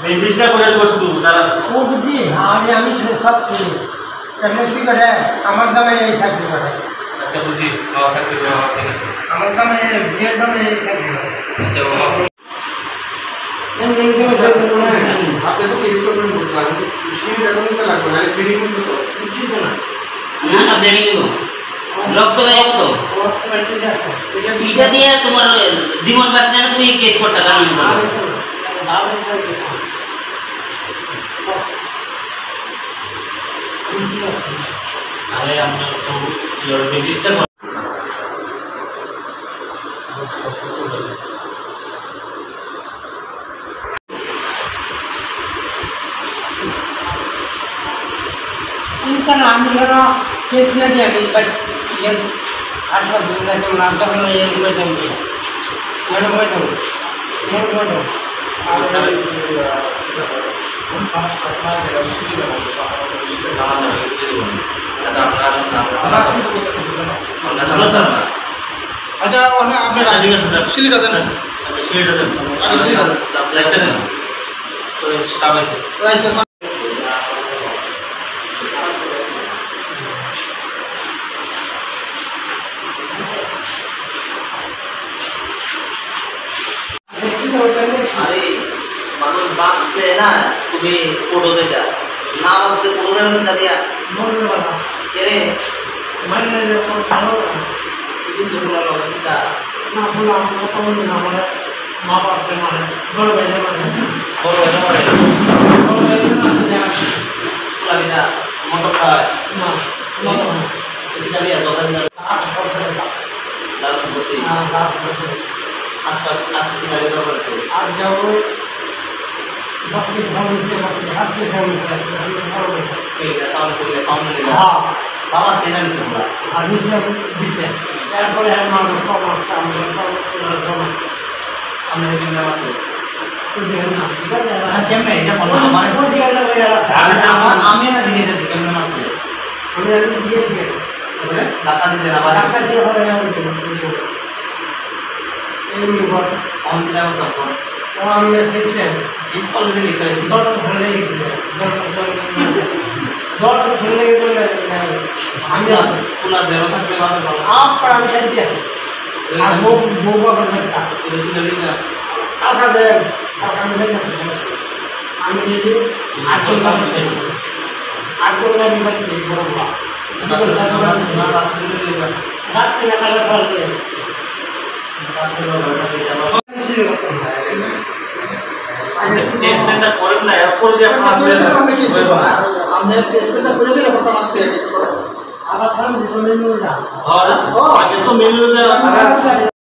বেদিসটা করে দেব শুধু দাঁড়া ও বুঝি আমি সব চিনি এমনি কি করে আমার দামে এই চাকরি করে আচ্ছা বুঝি বাবা চাকরি করে আমার ঠিক আছে আমার দামে বিয়ের দামে এই চাকরি করে আচ্ছা বাবা আপনি তো কেস করবেন বলতে লাগবে সেই বেতনটা লাগবে না ট্রেনিং করতে তো কিছু না না না ট্রেনিং দিব রক্ত গায়ে কত এটা দিয়ে তোমার জীবন বাঁচলে না তুমি কেস করতে কারণ আরে আমরা তো বেদিসটা karena ambil karena case-nya dia di yang ada juga yang lantar yang dua jam itu, yang dua jam, अच्छा और आपने सिली का देना सिली का देना आगे सिली का देना लगता है तो स्टाफ ऐसे अरे মানুষ বাঁচতে না তুমি ফটোতে যা না বাঁচতে ফটোতে না দিয়া কে mana yang kalau itu sebelum kita nak pulang ke tahun mana apa mana baru aja mana kalau ada baru aja mana setelah kita motor kai mana kita lihat orang dalam seperti asal kita lihat orang itu jauh tapi sama hati sama kita sama sekali kamu lihat हाँ bawa tenan semua अभी सब bisa यार हमारे common काम हमने भी ना masuk macam ni dia kalau हमारे को dia ada sama kami na sini tadi kami masuk kami ada dia sih datang di sana tak pada saja orang yang itu ini buat on level tak orang yang sistem इस call में लिखा है dot selesai itu dot selesai itu हम पूरा zero तक में बात करो apa yang bisa dia aku mau berkata itu dari mana apa deh akan mereka kami jadi aku lagi berarti berapa रात में कलर कर दे ट्रीटमेंटটা করেন না এরপর যে हमने ट्रीटमेंट করে দিলে প্রথম আসতে আবার খান দিতে মেনু না আগে তো মেনু